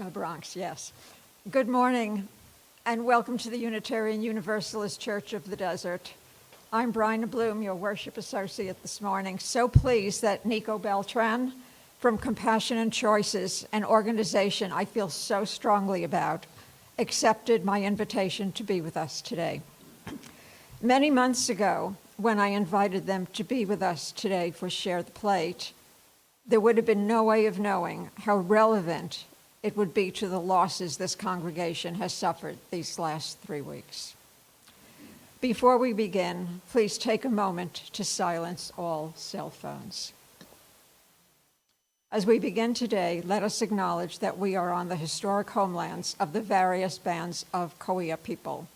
Bronx, yes. Good morning, and welcome to the Unitarian Universalist Church of the Desert. I'm Bryna Blum, your worship associate this morning. So pleased that Nikko Beltran from Compassion and Choices, an organization I feel so strongly about, accepted my invitation to be with us today. Many months ago, when I invited them to be with us today for Share the Plate, there would have been no way of knowing how relevant it would be to the losses this congregation has suffered these last 3 weeks. Before we begin, please take a moment to silence all cell phones. As we begin today, let us acknowledge that we are on the historic homelands of the various bands of Cahuilla people,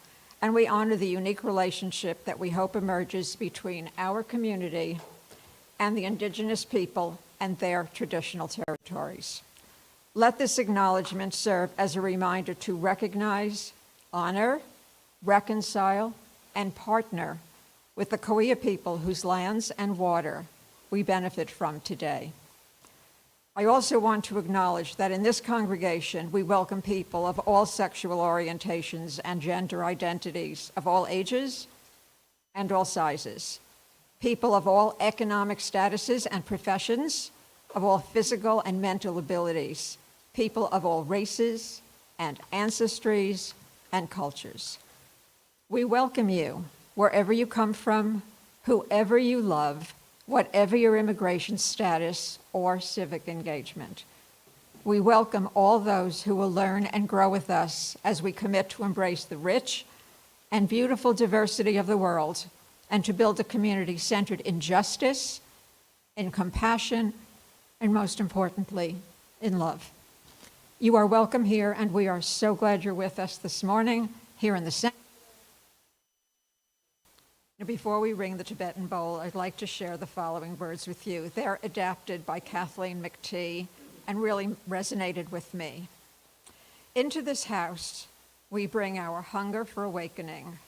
and we honor the unique relationship that we hope emerges between our community and the indigenous people and their traditional territories. Let this acknowledgement serve as a reminder to recognize, honor, reconcile, and partner with the Cahuilla people whose lands and water we benefit from today. I also want to acknowledge that in this congregation, we welcome people of all sexual orientations and gender identities, of all ages and all sizes, people of all economic statuses and professions, of all physical and mental abilities, people of all races and ancestries and cultures. We welcome you wherever you come from, whoever you love, whatever your immigration status or civic engagement. We welcome all those who will learn and grow with us as we commit to embrace the rich and beautiful diversity of the world and to build a community centered in justice, in compassion, and most importantly, in love. You are welcome here, and we are so glad you're with us this morning here in the center. Before we ring the Tibetan bowl, I'd like to share the following words with you. They're adapted by Kathleen McTee and really resonated with me. Into this house, we bring our hunger for awakening.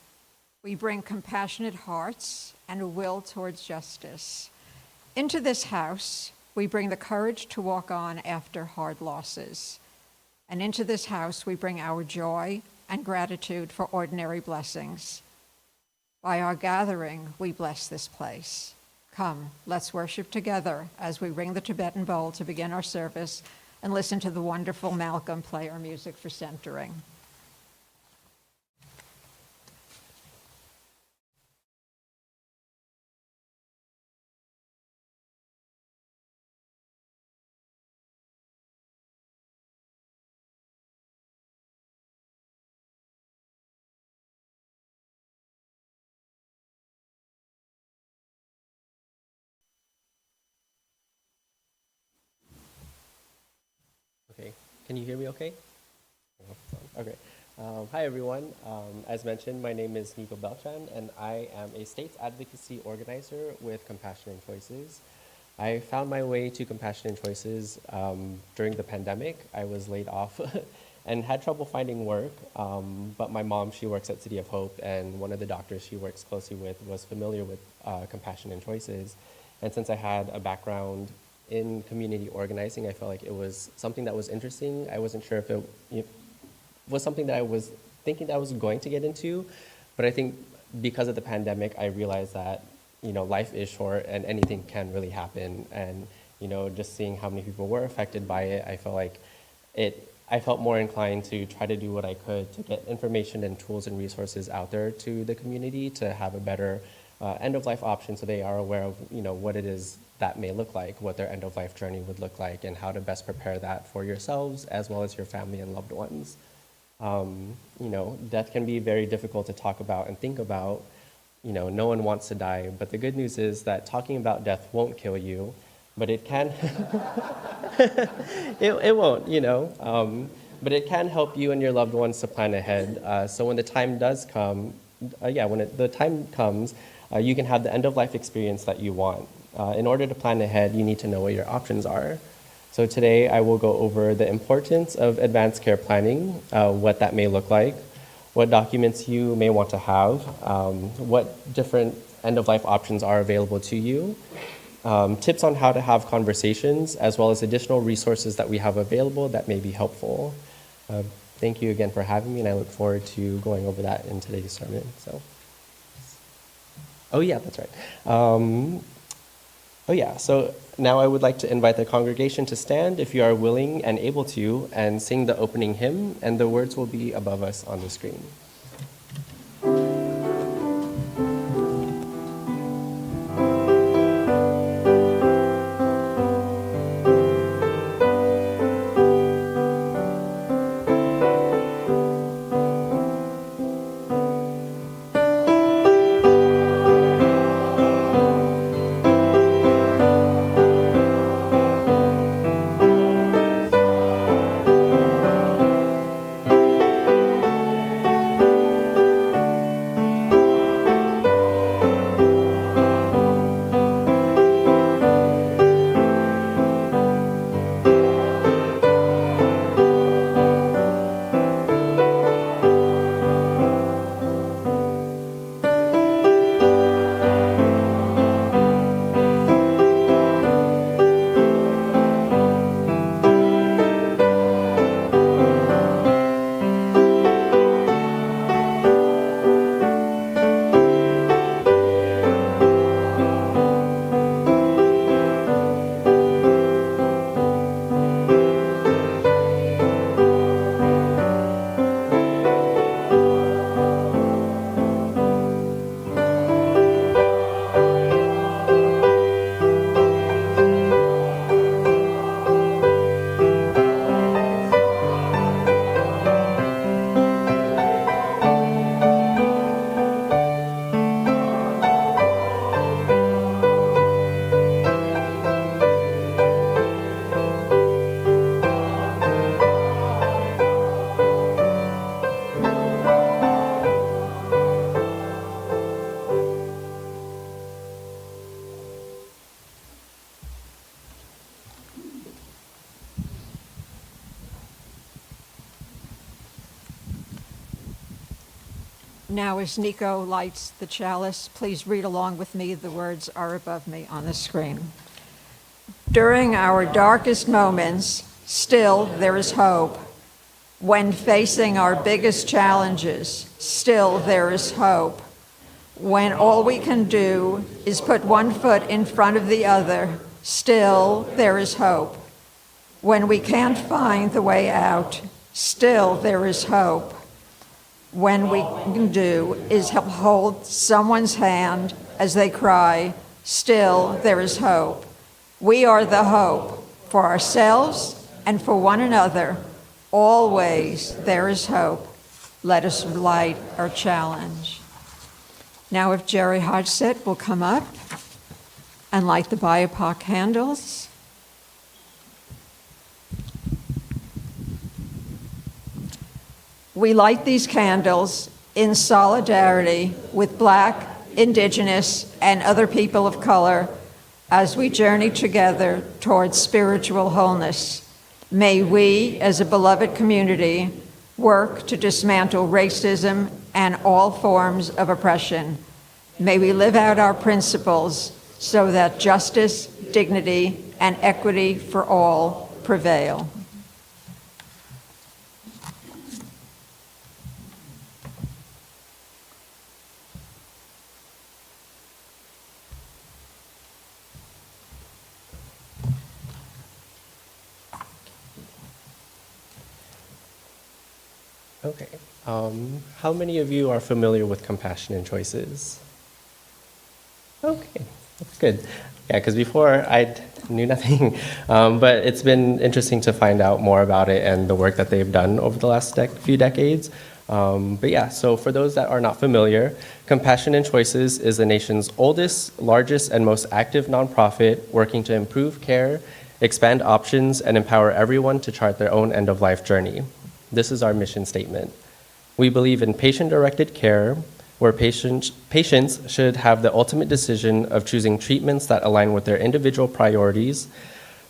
We bring compassionate hearts and a will towards justice. Into this house, we bring the courage to walk on after hard losses. And into this house, we bring our joy and gratitude for ordinary blessings. By our gathering, we bless this place. Come, let's worship together as we ring the Tibetan bowl to begin our service and listen to the wonderful Malcolm play our music for centering. Okay, can you hear me okay? Okay. Hi everyone. As mentioned, my name is Nikko Beltran and I am a states advocacy organizer with Compassion and Choices. I found my way to Compassion and Choices during the pandemic. I was laid off and had trouble finding work, but my mom, she works at City of Hope, and one of the doctors she works closely with was familiar with Compassion and Choices. And since I had a background in community organizing, I felt like it was something that was interesting. I wasn't sure if it was something that I was thinking that I was going to get into, but I think because of the pandemic, I realized that, life is short and anything can really happen. And, just seeing how many people were affected by it, I felt more inclined to try to do what I could to get information and tools and resources out there to the community to have a better end-of-life option so they are aware of, what it is that may look like, what their end-of-life journey would look like, and how to best prepare that for yourselves as well as your family and loved ones. Death can be very difficult to talk about and think about. No one wants to die, but the good news is that talking about death won't kill you, but it can, it won't, but it can help you and your loved ones to plan ahead. So when the time does come, the time comes, you can have the end-of-life experience that you want. In order to plan ahead, you need to know what your options are. So today I will go over the importance of advanced care planning, what that may look like, what documents you may want to have, what different end-of-life options are available to you, tips on how to have conversations, as well as additional resources that we have available that may be helpful. Thank you again for having me, and I look forward to going over that in today's sermon. So, oh yeah, that's right. So now I would like to invite the congregation to stand if you are willing and able to, and sing the opening hymn, and the words will be above us on the screen. Now, as Nikko lights the chalice, please read along with me. The words are above me on the screen. During our darkest moments, still there is hope. When facing our biggest challenges, still there is hope. When all we can do is put one foot in front of the other, still there is hope. When we can't find the way out, still there is hope. When we can do is help hold someone's hand as they cry, still there is hope. We are the hope for ourselves and for one another. Always there is hope. Let us light our challenge. Now if Jerry Hodgson will come up and light the BIPOC candles. We light these candles in solidarity with Black, Indigenous, and other people of color as we journey together towards spiritual wholeness. May we, as a beloved community, work to dismantle racism and all forms of oppression. May we live out our principles so that justice, dignity, and equity for all prevail. Okay. How many of you are familiar with compassion and choices? Okay, that's good. Yeah, because before I knew nothing, but it's been interesting to find out more about it and the work that they've done over the last few decades. But yeah, so for those that are not familiar, Compassion and Choices is the nation's oldest, largest, and most active nonprofit working to improve care, expand options, and empower everyone to chart their own end-of-life journey. This is our mission statement. We believe in patient-directed care, where patients should have the ultimate decision of choosing treatments that align with their individual priorities.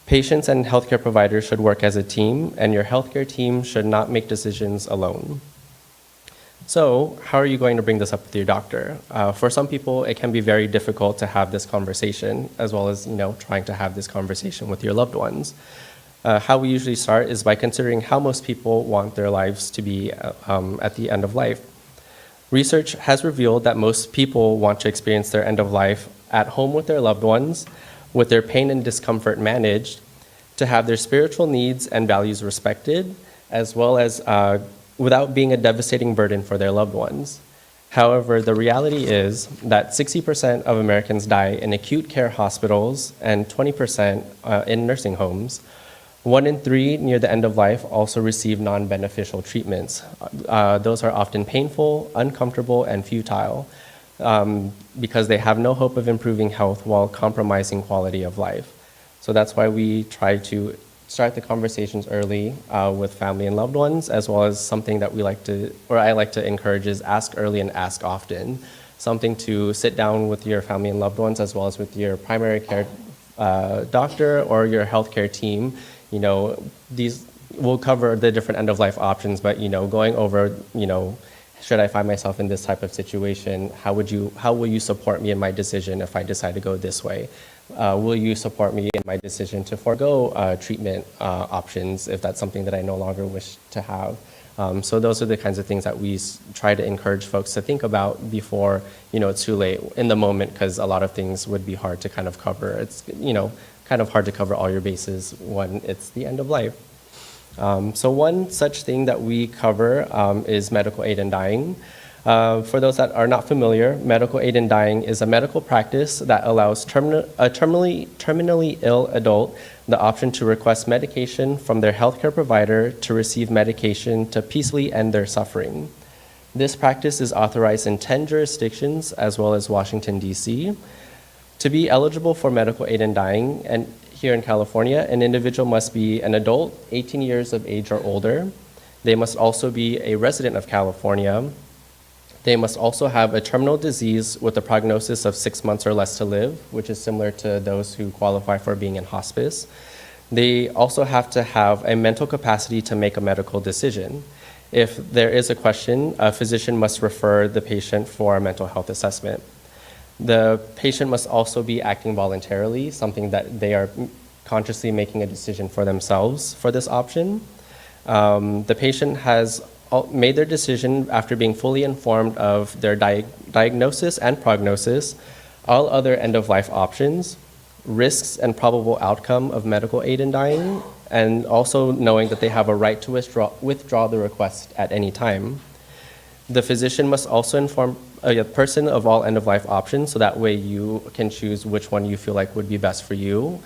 Patients and healthcare providers should work as a team, and your healthcare team should not make decisions alone. So how are you going to bring this up with your doctor? For some people, it can be very difficult to have this conversation, as well as trying to have this conversation with your loved ones. How we usually start is by considering how most people want their lives to be at the end of life. Research has revealed that most people want to experience their end of life at home with their loved ones, with their pain and discomfort managed, to have their spiritual needs and values respected, as well as without being a devastating burden for their loved ones. However, the reality is that 60% of Americans die in acute care hospitals and 20% in nursing homes. 1 in 3 near the end of life also receive non-beneficial treatments. Those are often painful, uncomfortable, and futile because they have no hope of improving health while compromising quality of life. So that's why we try to start the conversations early with family and loved ones, as well as something that I like to encourage is ask early and ask often. Something to sit down with your family and loved ones, as well as with your primary care doctor or your healthcare team. These will cover the different end-of-life options, but going over, should I find myself in this type of situation? How will you support me in my decision if I decide to go this way? Will you support me in my decision to forego treatment options if that's something that I no longer wish to have? So those are the kinds of things that we try to encourage folks to think about before it's too late in the moment, because a lot of things would be hard to kind of cover. It's kind of hard to cover all your bases when it's the end of life. So one such thing that we cover is medical aid in dying. For those that are not familiar, medical aid in dying is a medical practice that allows a terminally ill adult the option to request medication from their healthcare provider to receive medication to peacefully end their suffering. This practice is authorized in 10 jurisdictions as well as Washington, D.C. To be eligible for medical aid in dying, and here in California, an individual must be an adult, 18 years of age or older. They must also be a resident of California. They must also have a terminal disease with a prognosis of 6 months or less to live, which is similar to those who qualify for being in hospice. They also have to have a mental capacity to make a medical decision. If there is a question, a physician must refer the patient for a mental health assessment. The patient must also be acting voluntarily, something that they are consciously making a decision for themselves for this option. The patient has made their decision after being fully informed of their diagnosis and prognosis, all other end-of-life options, risks and probable outcome of medical aid in dying, and also knowing that they have a right to withdraw the request at any time. The physician must also inform a person of all end-of-life options, so that way you can choose which one you feel like would be best for you.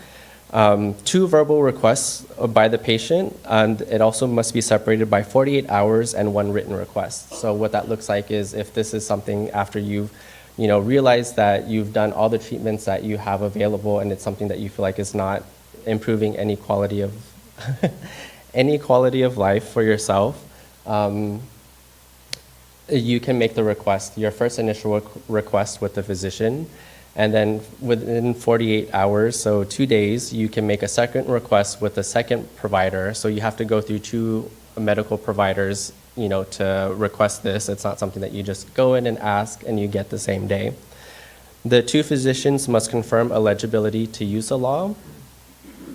2 verbal requests by the patient, and it also must be separated by 48 hours and 1 written request. So what that looks like is if this is something after you've realized that you've done all the treatments that you have available and it's something that you feel like is not improving any quality of any quality of life for yourself, you can make the request, your first initial request with the physician, and then within 48 hours, so 2 days, you can make a second request with a second provider. So you have to go through 2 medical providers, to request this. It's not something that you just go in and ask and you get the same day. The 2 physicians must confirm eligibility to use the law,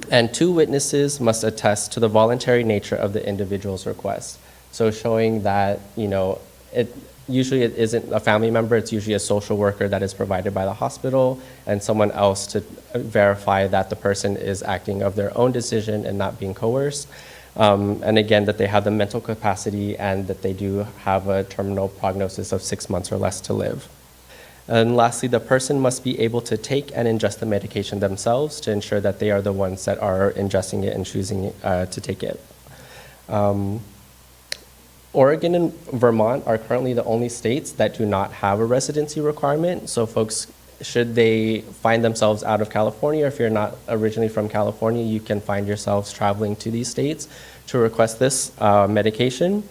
and 2 witnesses must attest to the voluntary nature of the individual's request. So showing that, usually it isn't a family member, it's usually a social worker that is provided by the hospital and someone else to verify that the person is acting of their own decision and not being coerced. And again, that they have the mental capacity and that they do have a terminal prognosis of 6 months or less to live. And lastly, the person must be able to take and ingest the medication themselves to ensure that they are the ones that are ingesting it and choosing to take it. Oregon and Vermont are currently the only states that do not have a residency requirement. So folks, should they find themselves out of California, if you're not originally from California, you can find yourselves traveling to these states to request this medication.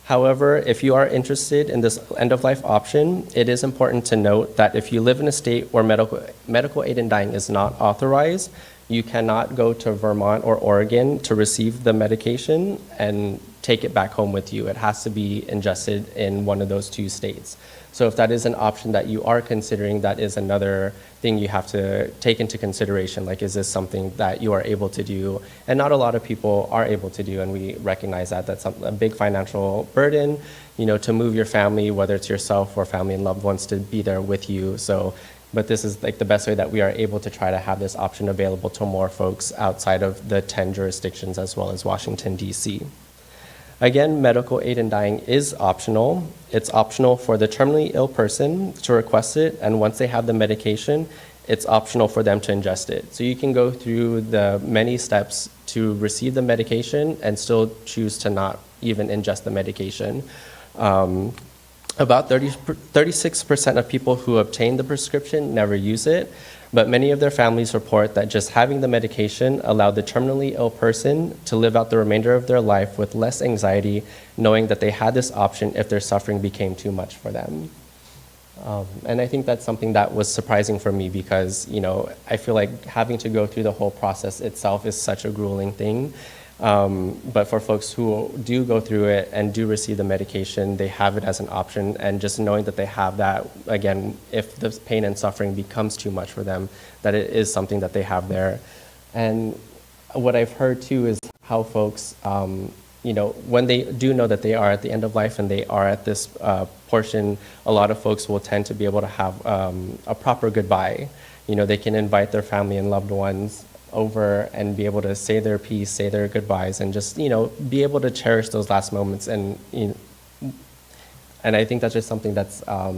However, if you are interested in this end-of-life option, it is important to note that if you live in a state where medical aid in dying is not authorized, you cannot go to Vermont or Oregon to receive the medication, and take it back home with you. It has to be ingested in one of those two states. So if that is an option that you are considering, that is another thing you have to take into consideration. Like, is this something that you are able to do? And not a lot of people are able to do, and we recognize that. That's a big financial burden, to move your family, whether it's yourself or family and loved ones, to be there with you. So, but this is like the best way that we are able to try to have this option available to more folks outside of the 10 jurisdictions as well as Washington, D.C. Again, medical aid in dying is optional. It's optional for the terminally ill person to request it, and once they have the medication, it's optional for them to ingest it. So you can go through the many steps to receive the medication and still choose to not even ingest the medication. About 36% of people who obtain the prescription never use it, but many of their families report that just having the medication allowed the terminally ill person to live out the remainder of their life with less anxiety, knowing that they had this option if their suffering became too much for them. And I think that's something that was surprising for me because, I feel like having to go through the whole process itself is such a grueling thing. But for folks who do go through it and do receive the medication, they have it as an option, and just knowing that they have that, again, if the pain and suffering becomes too much for them, that it is something that they have there. And what I've heard too is how folks, when they do know that they are at the end of life and they are at this portion, a lot of folks will tend to be able to have a proper goodbye. They can invite their family and loved ones over and be able to say their piece, say their goodbyes, and just, be able to cherish those last moments. And I think that's just something that's a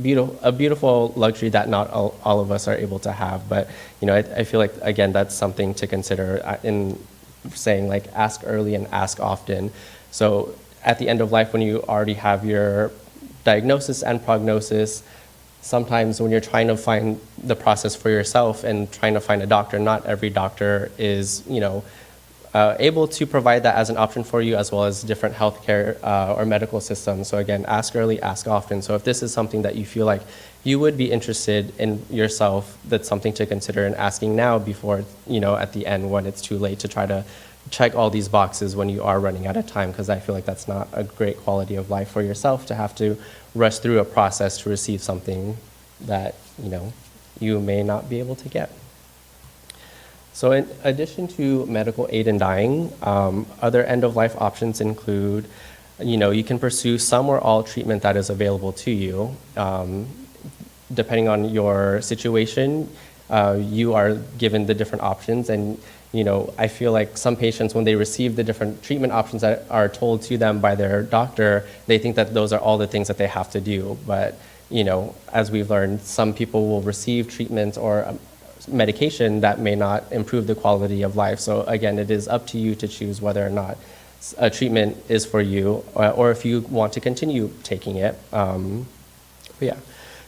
beautiful luxury that not all of us are able to have. But, I feel like, again, that's something to consider in saying, like, ask early and ask often. So at the end of life, when you already have your diagnosis and prognosis, sometimes when you're trying to find the process for yourself and trying to find a doctor, not every doctor is, able to provide that as an option for you, as well as different healthcare or medical systems. So again, ask early, ask often. So if this is something that you feel like you would be interested in yourself, that's something to consider, and asking now before, at the end when it's too late to try to check all these boxes when you are running out of time, because I feel like that's not a great quality of life for yourself to have to rush through a process to receive something that, you may not be able to get. So in addition to medical aid in dying, other end-of-life options include, you can pursue some or all treatment that is available to you. Depending on your situation, you are given the different options, and I feel like some patients, when they receive the different treatment options that are told to them by their doctor, they think that those are all the things that they have to do. But, as we've learned, some people will receive treatments or medication that may not improve the quality of life. So again, it is up to you to choose whether or not a treatment is for you, or if you want to continue taking it. Yeah.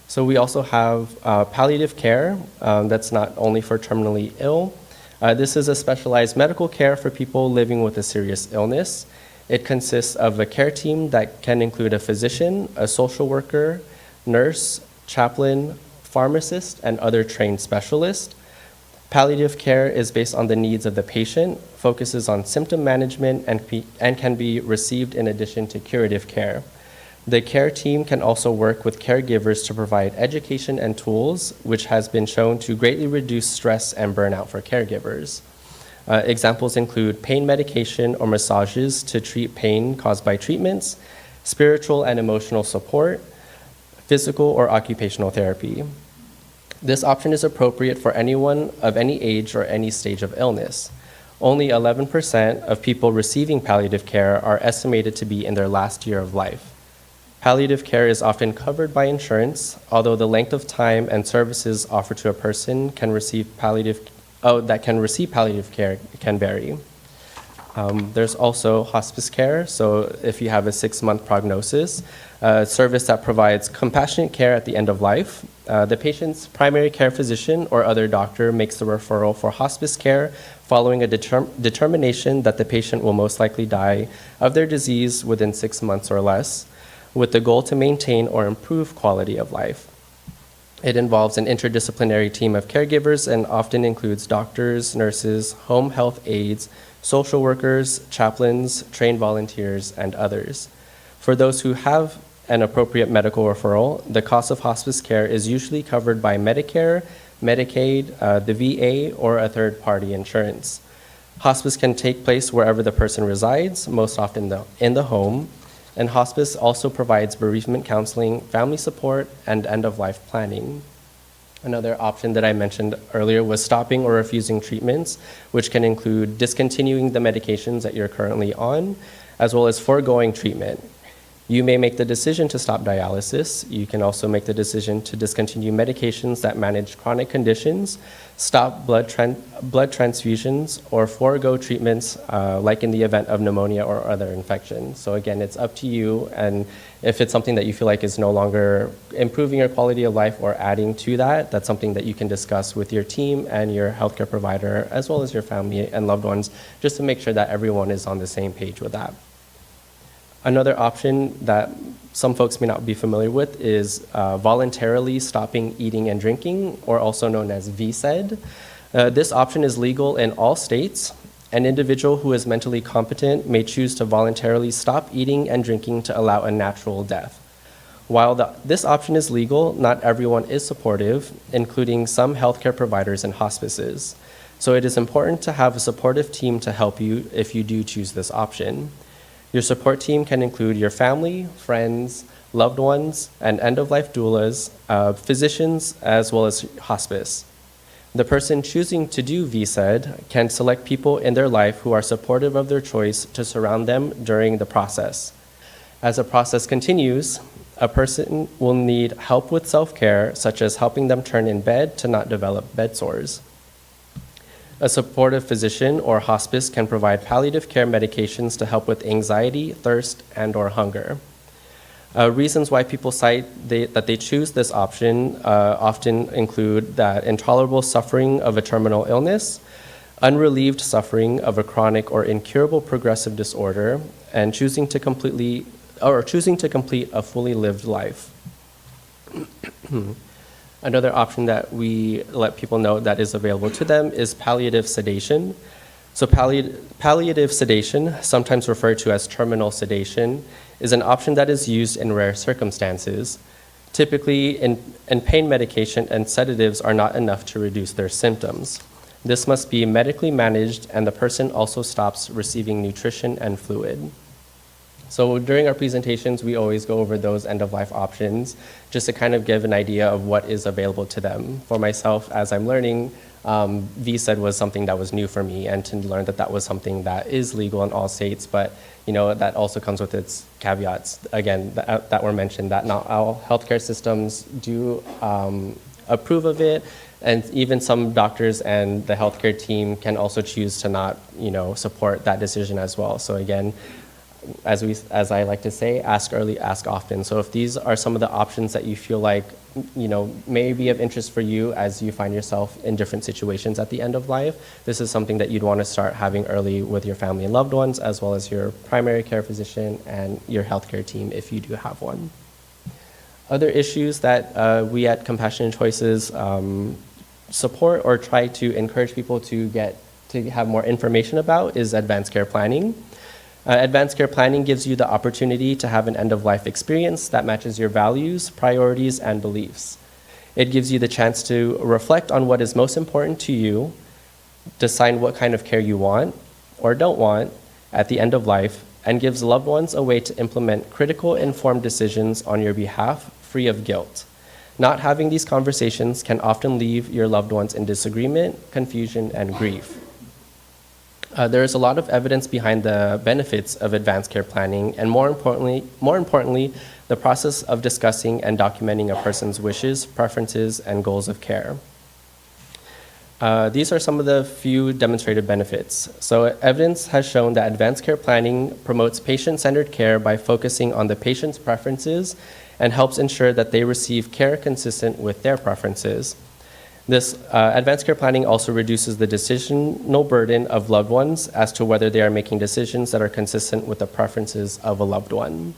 So we also have palliative care. That's not only for terminally ill. This is a specialized medical care for people living with a serious illness. It consists of a care team that can include a physician, a social worker, nurse, chaplain, pharmacist, and other trained specialists. Palliative care is based on the needs of the patient, focuses on symptom management, and can be received in addition to curative care. The care team can also work with caregivers to provide education and tools, which has been shown to greatly reduce stress and burnout for caregivers. Examples include pain medication or massages to treat pain caused by treatments, spiritual and emotional support, physical or occupational therapy. This option is appropriate for anyone of any age or any stage of illness. Only 11% of people receiving palliative care are estimated to be in their last year of life. Palliative care is often covered by insurance, although the length of time and services offered to a person that can receive palliative care can vary. There's also hospice care. So if you have a 6-month prognosis, a service that provides compassionate care at the end of life, the patient's primary care physician or other doctor makes the referral for hospice care following a determination that the patient will most likely die of their disease within 6 months or less, with the goal to maintain or improve quality of life. It involves an interdisciplinary team of caregivers and often includes doctors, nurses, home health aides, social workers, chaplains, trained volunteers, and others. For those who have an appropriate medical referral, the cost of hospice care is usually covered by Medicare, Medicaid, the VA, or a third-party insurance. Hospice can take place wherever the person resides, most often in the home, and hospice also provides bereavement counseling, family support, and end-of-life planning. Another option that I mentioned earlier was stopping or refusing treatments, which can include discontinuing the medications that you're currently on, as well as foregoing treatment. You may make the decision to stop dialysis. You can also make the decision to discontinue medications that manage chronic conditions, stop blood transfusions, or forego treatments like in the event of pneumonia or other infections. So again, it's up to you, and if it's something that you feel like is no longer improving your quality of life or adding to that, that's something that you can discuss with your team and your healthcare provider, as well as your family and loved ones, just to make sure that everyone is on the same page with that. Another option that some folks may not be familiar with is voluntarily stopping eating and drinking, or also known as VSED. This option is legal in all states. An individual who is mentally competent may choose to voluntarily stop eating and drinking to allow a natural death. While this option is legal, not everyone is supportive, including some healthcare providers and hospices. So it is important to have a supportive team to help you if you do choose this option. Your support team can include your family, friends, loved ones, and end-of-life doulas, physicians, as well as hospice. The person choosing to do VSED can select people in their life who are supportive of their choice to surround them during the process. As the process continues, a person will need help with self-care, such as helping them turn in bed to not develop bed sores. A supportive physician or hospice can provide palliative care medications to help with anxiety, thirst, and/or hunger. Reasons why people cite that they choose this option often include that intolerable suffering of a terminal illness, unrelieved suffering of a chronic or incurable progressive disorder, and choosing to complete a fully lived life. Another option that we let people know that is available to them is palliative sedation. So palliative sedation, sometimes referred to as terminal sedation, is an option that is used in rare circumstances. Typically, in pain medication and sedatives are not enough to reduce their symptoms. This must be medically managed, and the person also stops receiving nutrition and fluid. So during our presentations, we always go over those end-of-life options just to kind of give an idea of what is available to them. For myself, as I'm learning, VSED was something that was new for me, and to learn that that was something that is legal in all states, but that also comes with its caveats, again, that were mentioned, that not all healthcare systems do approve of it, and even some doctors and the healthcare team can also choose to not support that decision as well. So again, as I like to say, ask early, ask often. So if these are some of the options that you feel like, may be of interest for you as you find yourself in different situations at the end of life, this is something that you'd want to start having early with your family and loved ones, as well as your primary care physician and your healthcare team if you do have one. Other issues that we at Compassionate Choices support or try to encourage people to have more information about is advanced care planning. Advanced care planning gives you the opportunity to have an end-of-life experience that matches your values, priorities, and beliefs. It gives you the chance to reflect on what is most important to you, decide what kind of care you want or don't want at the end of life, and gives loved ones a way to implement critical, informed decisions on your behalf, free of guilt. Not having these conversations can often leave your loved ones in disagreement, confusion, and grief. There is a lot of evidence behind the benefits of advanced care planning, and more importantly, the process of discussing and documenting a person's wishes, preferences, and goals of care. These are some of the few demonstrated benefits. So evidence has shown that advanced care planning promotes patient-centered care by focusing on the patient's preferences and helps ensure that they receive care consistent with their preferences. This advanced care planning also reduces the decisional burden of loved ones as to whether they are making decisions that are consistent with the preferences of a loved one.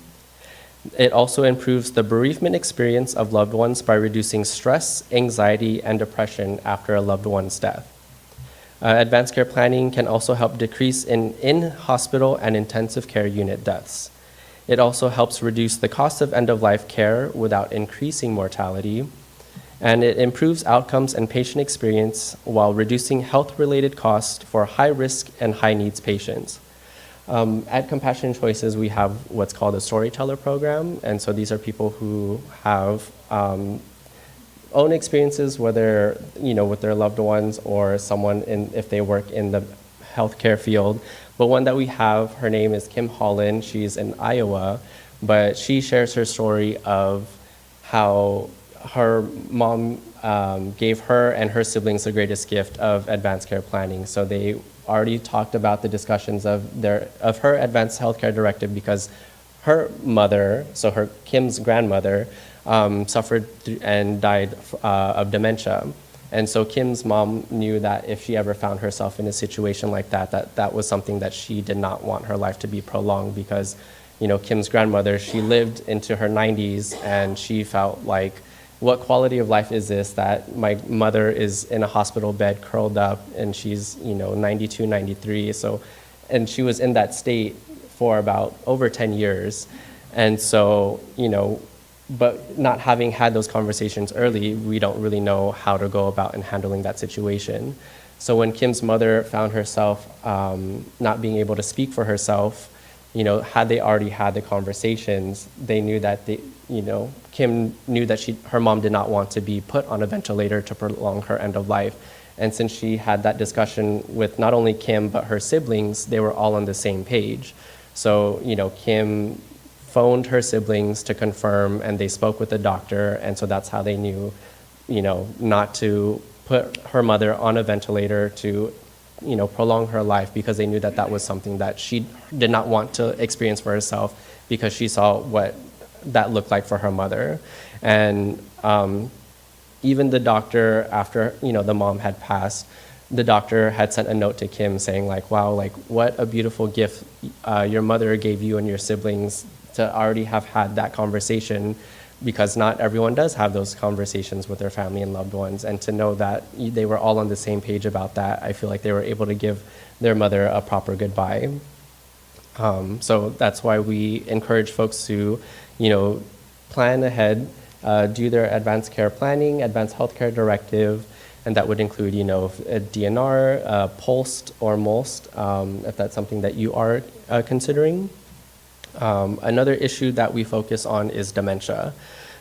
It also improves the bereavement experience of loved ones by reducing stress, anxiety, and depression after a loved one's death. Advanced care planning can also help decrease in-hospital and intensive care unit deaths. It also helps reduce the cost of end-of-life care without increasing mortality, and it improves outcomes and patient experience while reducing health-related costs for high-risk and high-needs patients. At Compassion Choices, we have what's called a storyteller program, and so these are people who have own experiences, whether with their loved ones or someone if they work in the healthcare field. But one that we have, her name is Kim Holland. She's in Iowa, but she shares her story of how her mom gave her and her siblings the greatest gift of advanced care planning. So they already talked about the discussions of her advanced healthcare directive because her mother, so her Kim's grandmother, suffered and died of dementia. And so Kim's mom knew that if she ever found herself in a situation like that, that was something that she did not want her life to be prolonged because, Kim's grandmother, she lived into her 90s and she felt like, what quality of life is this that my mother is in a hospital bed curled up and she's, 92, 93. So, and she was in that state for about over 10 years. And so, but not having had those conversations early, we don't really know how to go about in handling that situation. So when Kim's mother found herself not being able to speak for herself, had they already had the conversations, they knew that Kim knew that her mom did not want to be put on a ventilator to prolong her end of life. And since she had that discussion with not only Kim, but her siblings, they were all on the same page. So, Kim phoned her siblings to confirm and they spoke with the doctor. And so that's how they knew, not to put her mother on a ventilator to, prolong her life because they knew that that was something that she did not want to experience for herself because she saw what that looked like for her mother. And even the doctor, after, the mom had passed, the doctor had sent a note to Kim saying like, wow, like what a beautiful gift your mother gave you and your siblings to already have had that conversation, because not everyone does have those conversations with their family and loved ones. And to know that they were all on the same page about that, I feel like they were able to give their mother a proper goodbye. So that's why we encourage folks to, plan ahead, do their advanced care planning, advanced healthcare directive, and that would include, a DNR, POLST or MOLST, if that's something that you are considering. Another issue that we focus on is dementia.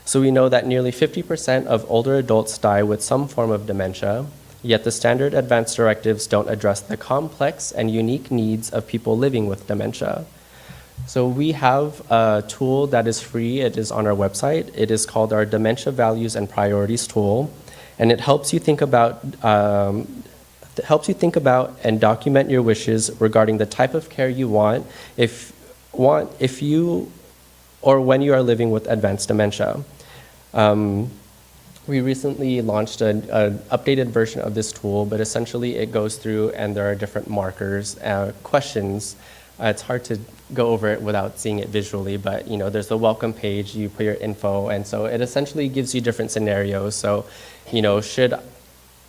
So we know that nearly 50% of older adults die with some form of dementia, yet the standard advanced directives don't address the complex and unique needs of people living with dementia. So we have a tool that is free. It is on our website. It is called our Dementia Values and Priorities tool, and it helps you think about and document your wishes regarding the type of care you want if you or when you are living with advanced dementia. We recently launched an updated version of this tool, but essentially it goes through and there are different markers, questions. It's hard to go over it without seeing it visually, but there's the welcome page, you put your info, and so it essentially gives you different scenarios. So, should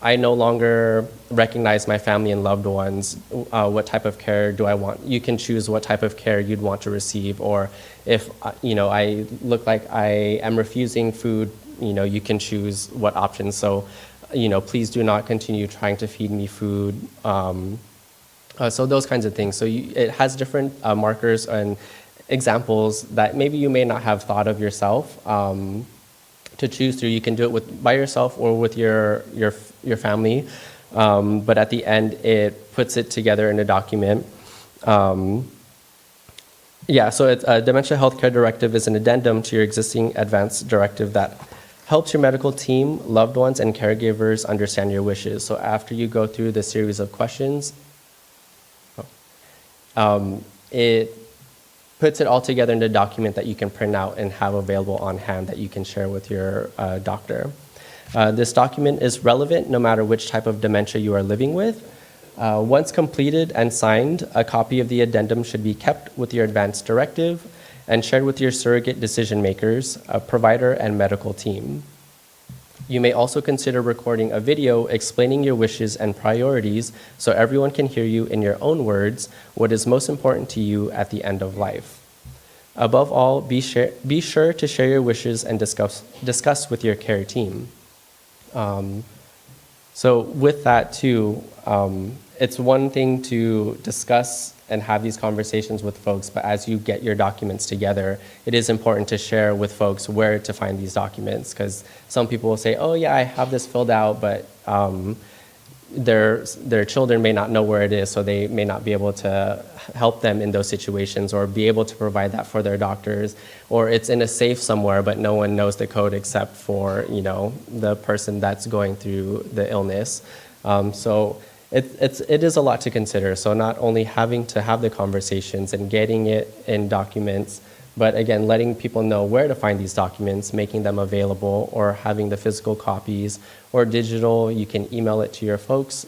I no longer recognize my family and loved ones, what type of care do I want? You can choose what type of care you'd want to receive, or if I look like I am refusing food, you can choose what options. So, please do not continue trying to feed me food. So those kinds of things. So it has different markers and examples that maybe you may not have thought of yourself to choose through. You can do it by yourself or with your family, but at the end it puts it together in a document. So it's a Dementia Healthcare Directive is an addendum to your existing advanced directive that helps your medical team, loved ones, and caregivers understand your wishes. So after you go through the series of questions, it puts it all together in a document that you can print out and have available on hand that you can share with your doctor. This document is relevant no matter which type of dementia you are living with. Once completed and signed, a copy of the addendum should be kept with your advanced directive and shared with your surrogate decision makers, provider, and medical team. You may also consider recording a video explaining your wishes and priorities so everyone can hear you in your own words what is most important to you at the end of life. Above all, be sure to share your wishes and discuss with your care team. So with that too, it's one thing to discuss and have these conversations with folks, but as you get your documents together, it is important to share with folks where to find these documents, because some people will say, oh yeah, I have this filled out, but their children may not know where it is, so they may not be able to help them in those situations or be able to provide that for their doctors, or it's in a safe somewhere, but no one knows the code except for, you know, the person that's going through the illness. So it is a lot to consider. So not only having to have the conversations and getting it in documents, but again, letting people know where to find these documents, making them available, or having the physical copies, or digital, you can email it to your folks.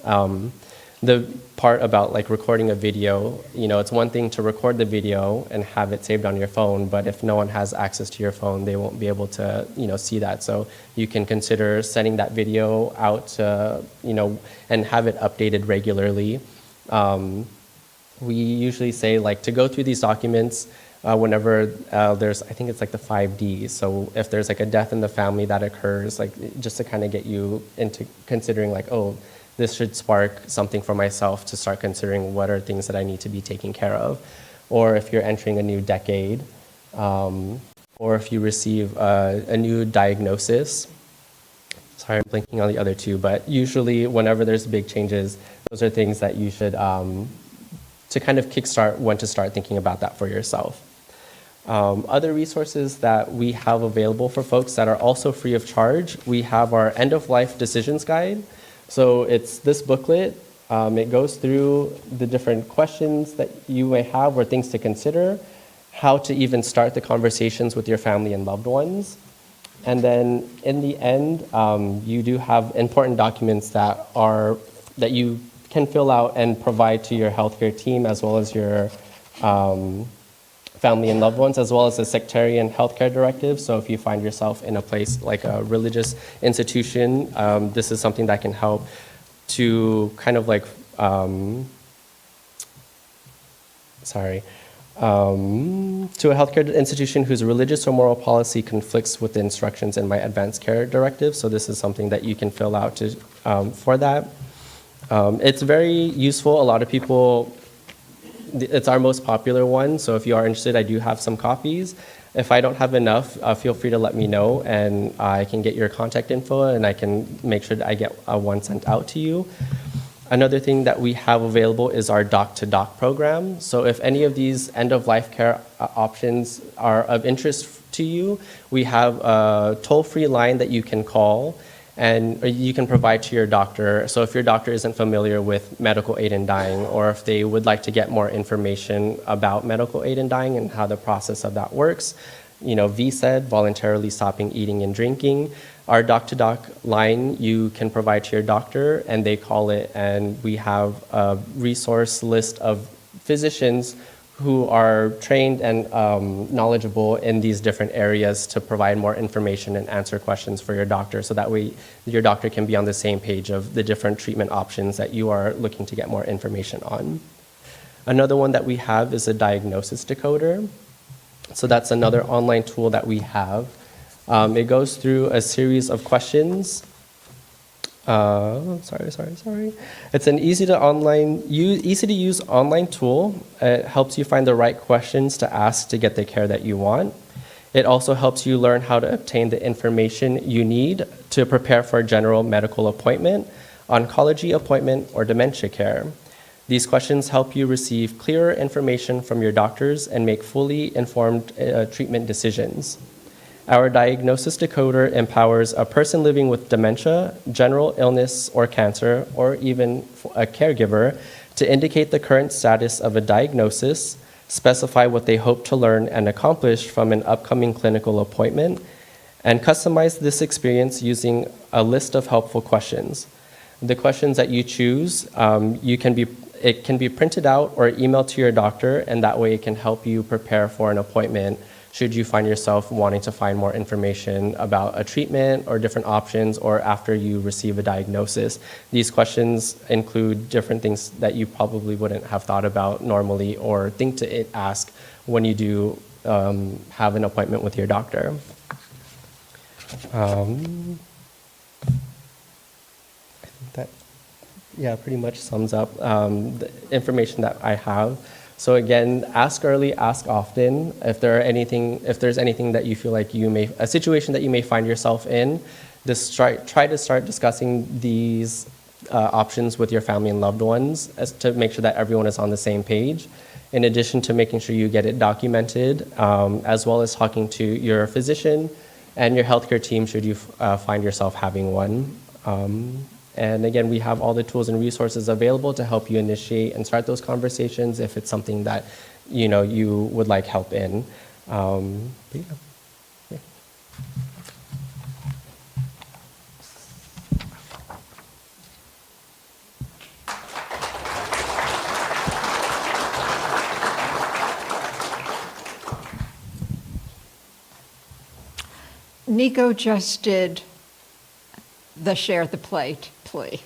The part about like recording a video, you know, it's one thing to record the video and have it saved on your phone, but if no one has access to your phone, they won't be able to, you know, see that. So you can consider sending that video out to, you know, and have it updated regularly. We usually say like to go through these documents whenever there's, I think it's like the 5 Ds. So if there's like a death in the family that occurs, like just to kind of get you into considering like, oh, this should spark something for myself to start considering what are things that I need to be taking care of. Or if you're entering a new decade, or if you receive a new diagnosis. Sorry, I'm blinking on the other two, but usually whenever there's big changes, those are things that you should, to kind of kickstart when to start thinking about that for yourself. Other resources that we have available for folks that are also free of charge, we have our end-of-life decisions guide. So it's this booklet. It goes through the different questions that you may have or things to consider, how to even start the conversations with your family and loved ones. And then in the end, you do have important documents that you can fill out and provide to your healthcare team, as well as your family and loved ones, as well as the sectarian healthcare directive. So if you find yourself in a place like a religious institution, this is something that can help to kind of like, to a healthcare institution whose religious or moral policy conflicts with the instructions in my advanced care directive. So this is something that you can fill out to, for that. It's very useful. A lot of people, it's our most popular one, so if you are interested, I do have some copies. If I don't have enough, feel free to let me know, and I can get your contact info, and I can make sure that I get one sent out to you. Another thing that we have available is our doc-to-doc program. So if any of these end-of-life care options are of interest to you, we have a toll-free line that you can call, and you can provide to your doctor. So if your doctor isn't familiar with medical aid in dying, or if they would like to get more information about medical aid in dying and how the process of that works, you know, VSED, voluntarily stopping eating and drinking, our doc-to-doc line you can provide to your doctor, and they call it, and we have a resource list of physicians who are trained and knowledgeable in these different areas to provide more information and answer questions for your doctor, so that way your doctor can be on the same page of the different treatment options that you are looking to get more information on. Another one that we have is a diagnosis decoder. So that's another online tool that we have. It goes through a series of questions. Sorry. It's an easy to use online tool. It helps you find the right questions to ask to get the care that you want. It also helps you learn how to obtain the information you need to prepare for a general medical appointment, oncology appointment, or dementia care. These questions help you receive clearer information from your doctors and make fully informed treatment decisions. Our diagnosis decoder empowers a person living with dementia, general illness or cancer, or even a caregiver to indicate the current status of a diagnosis, specify what they hope to learn and accomplish from an upcoming clinical appointment, and customize this experience using a list of helpful questions. The questions that you choose, it can be printed out or emailed to your doctor, and that way it can help you prepare for an appointment should you find yourself wanting to find more information about a treatment or different options, or after you receive a diagnosis. These questions include different things that you probably wouldn't have thought about normally or think to ask when you do have an appointment with your doctor. I think that, yeah, pretty much sums up the information that I have. So again, ask early, ask often. If there's anything that you feel like a situation that you may find yourself in, just try to start discussing these options with your family and loved ones to make sure that everyone is on the same page. In addition to making sure you get it documented, as well as talking to your physician and your healthcare team should you find yourself having one. And again, we have all the tools and resources available to help you initiate and start those conversations if it's something that you would like help in. But yeah. Yeah. Nikko just did the share the plate plea.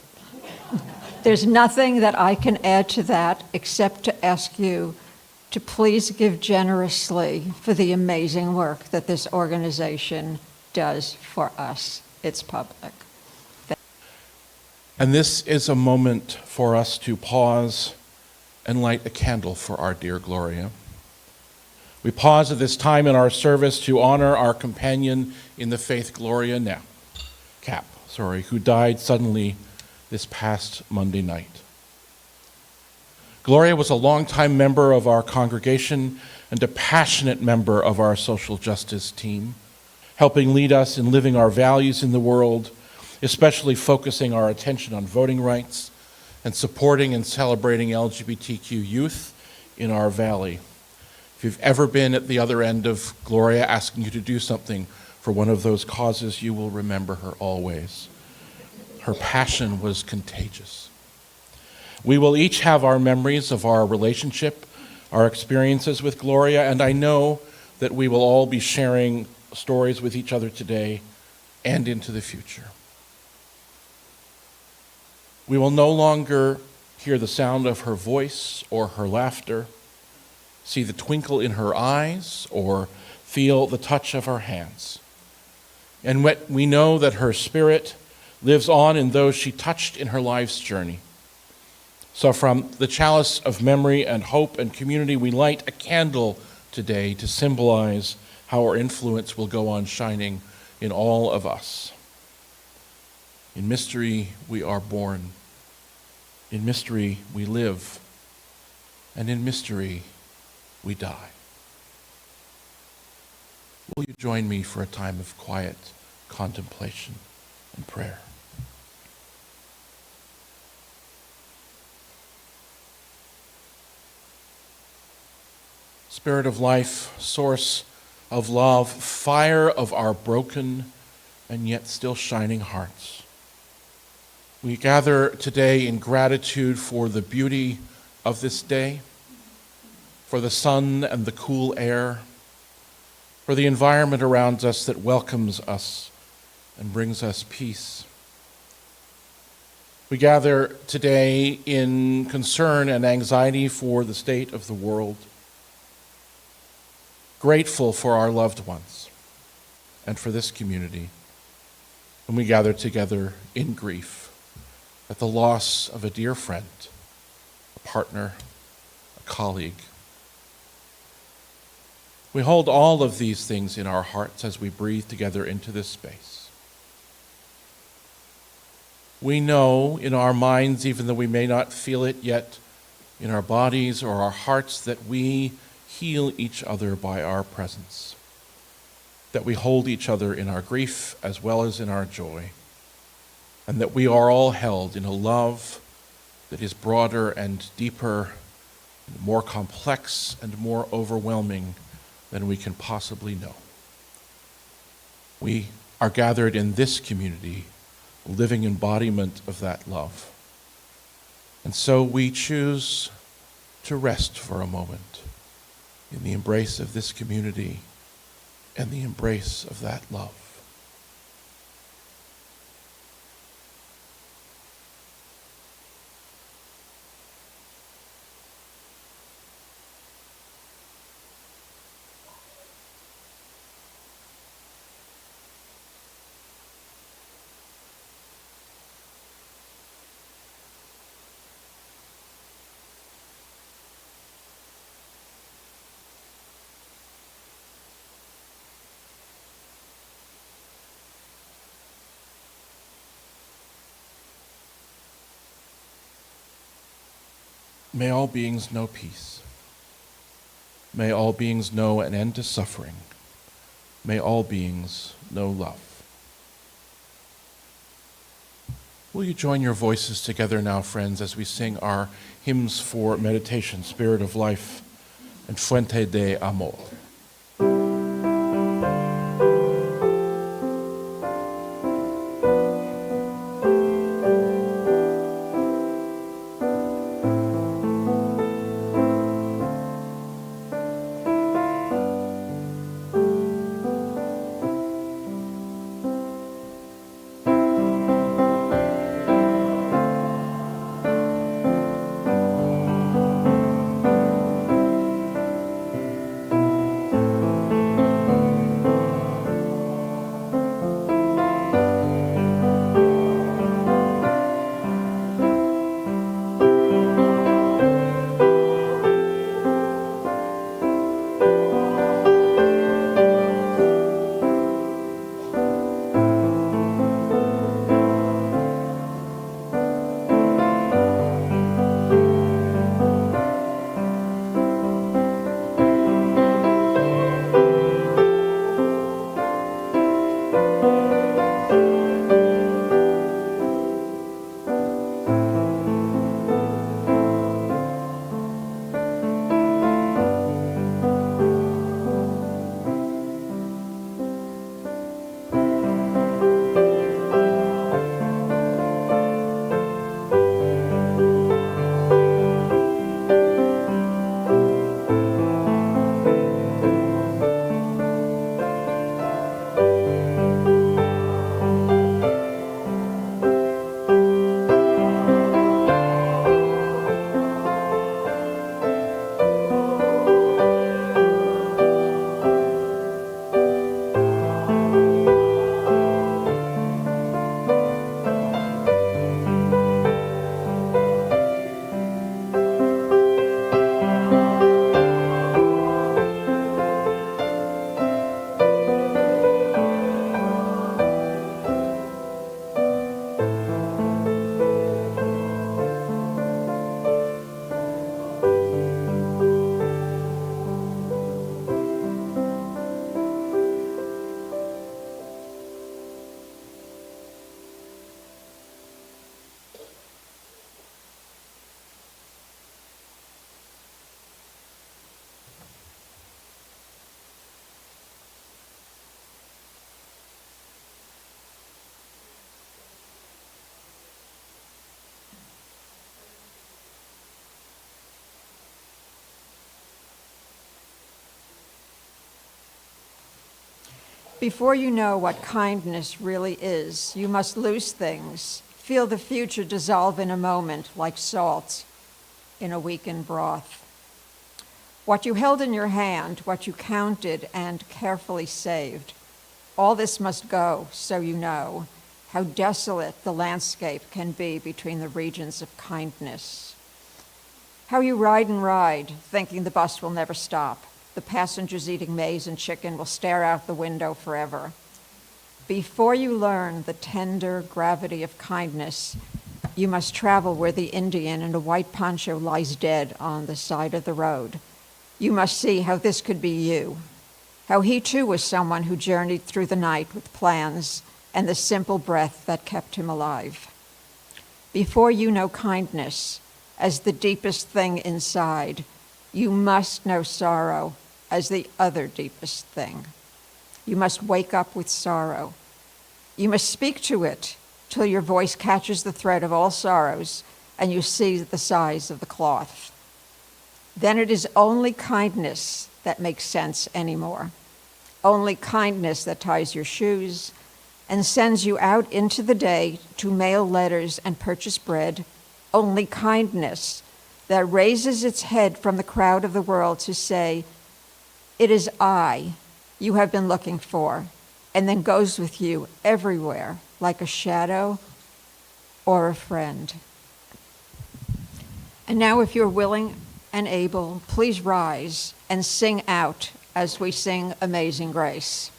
There's nothing that I can add to that except to ask you to please give generously for the amazing work that this organization does for us, its public. And this is a moment for us to pause and light a candle for our dear Gloria. We pause at this time in our service to honor our companion in the faith, Gloria who died suddenly this past Monday night. Gloria was a longtime member of our congregation and a passionate member of our social justice team, helping lead us in living our values in the world, especially focusing our attention on voting rights and supporting and celebrating LGBTQ youth in our valley. If you've ever been at the other end of Gloria asking you to do something for one of those causes, you will remember her always. Her passion was contagious. We will each have our memories of our relationship, our experiences with Gloria, and I know that we will all be sharing stories with each other today and into the future. We will no longer hear the sound of her voice or her laughter, see the twinkle in her eyes, or feel the touch of her hands. And we know that her spirit lives on in those she touched in her life's journey. So from the chalice of memory and hope and community, we light a candle today to symbolize how our influence will go on shining in all of us. In mystery, we are born. In mystery, we live. And in mystery, we die. Will you join me for a time of quiet contemplation and prayer? Spirit of life, source of love, fire of our broken and yet still shining hearts. We gather today in gratitude for the beauty of this day, for the sun and the cool air, for the environment around us that welcomes us and brings us peace. We gather today in concern and anxiety for the state of the world, grateful for our loved ones and for this community. And we gather together in grief at the loss of a dear friend, a partner, a colleague. We hold all of these things in our hearts as we breathe together into this space. We know in our minds, even though we may not feel it yet in our bodies or our hearts, that we heal each other by our presence, that we hold each other in our grief as well as in our joy, and that we are all held in a love that is broader and deeper, and more complex and more overwhelming than we can possibly know. We are gathered in this community, a living embodiment of that love. And so we choose to rest for a moment in the embrace of this community and the embrace of that love. May all beings know peace. May all beings know an end to suffering. May all beings know love. Will you join your voices together now, friends, as we sing our hymns for meditation, Spirit of Life and Fuente de Amor. Before you know what kindness really is, you must lose things, feel the future dissolve in a moment like salt in a weakened broth. What you held in your hand, what you counted and carefully saved, all this must go so you know how desolate the landscape can be between the regions of kindness. How you ride, thinking the bus will never stop. The passengers eating maize and chicken will stare out the window forever. Before you learn the tender gravity of kindness, you must travel where the Indian in a white poncho lies dead on the side of the road. You must see how this could be you, how he too was someone who journeyed through the night with plans and the simple breath that kept him alive. Before you know kindness as the deepest thing inside, you must know sorrow as the other deepest thing. You must wake up with sorrow. You must speak to it till your voice catches the thread of all sorrows and you see the size of the cloth. Then it is only kindness that makes sense anymore. only kindness that ties your shoes and sends you out into the day to mail letters and purchase bread, only kindness that raises its head from the crowd of the world to say, "It is I you have been looking for," and then goes with you everywhere like a shadow or a friend. And now, if you're willing and able, please rise and sing out as we sing Amazing Grace.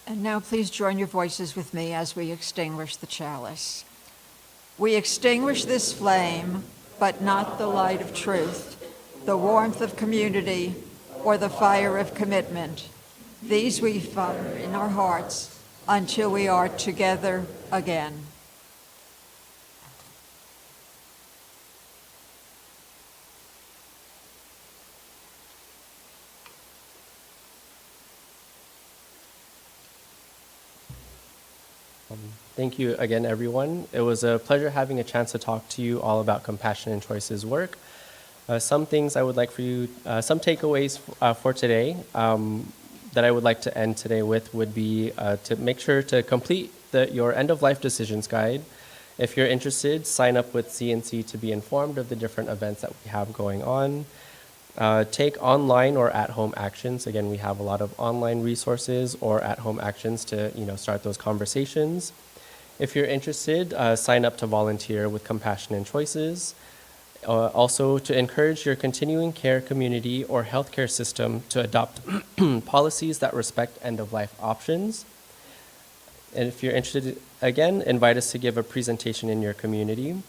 And now please join your voices with me as we extinguish the chalice. We extinguish this flame, but not the light of truth, the warmth of community, or the fire of commitment. These we fire in our hearts until we are together again. Thank you again, everyone. It was a pleasure having a chance to talk to you all about Compassion and Choices work. Some things I would like for you, some takeaways for today that I would like to end today with would be to make sure to complete your end-of-life decisions guide. If you're interested, sign up with CNC to be informed of the different events that we have going on. Take online or at-home actions. Again, we have a lot of online resources or at-home actions to start those conversations. If you're interested, sign up to volunteer with Compassion and Choices. Also, to encourage your continuing care community or healthcare system to adopt policies that respect end-of-life options. And if you're interested, again, invite us to give a presentation in your community.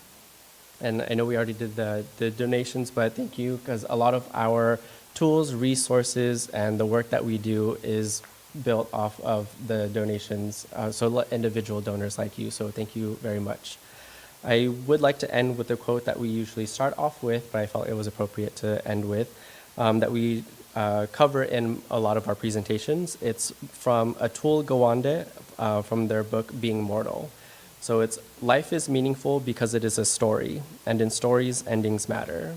And I know we already did the donations, but thank you, because a lot of our tools, resources, and the work that we do is built off of the donations, so individual donors like you, so thank you very much. I would like to end with a quote that we usually start off with, but I felt it was appropriate to end with, that we cover in a lot of our presentations. It's from Atul Gawande from their book, Being Mortal. So it's life is meaningful because it is a story, and in stories, endings matter.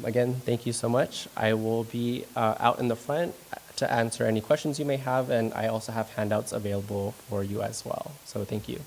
Again, thank you so much. I will be out in the front to answer any questions you may have, and I also have handouts available for you as well. So thank you.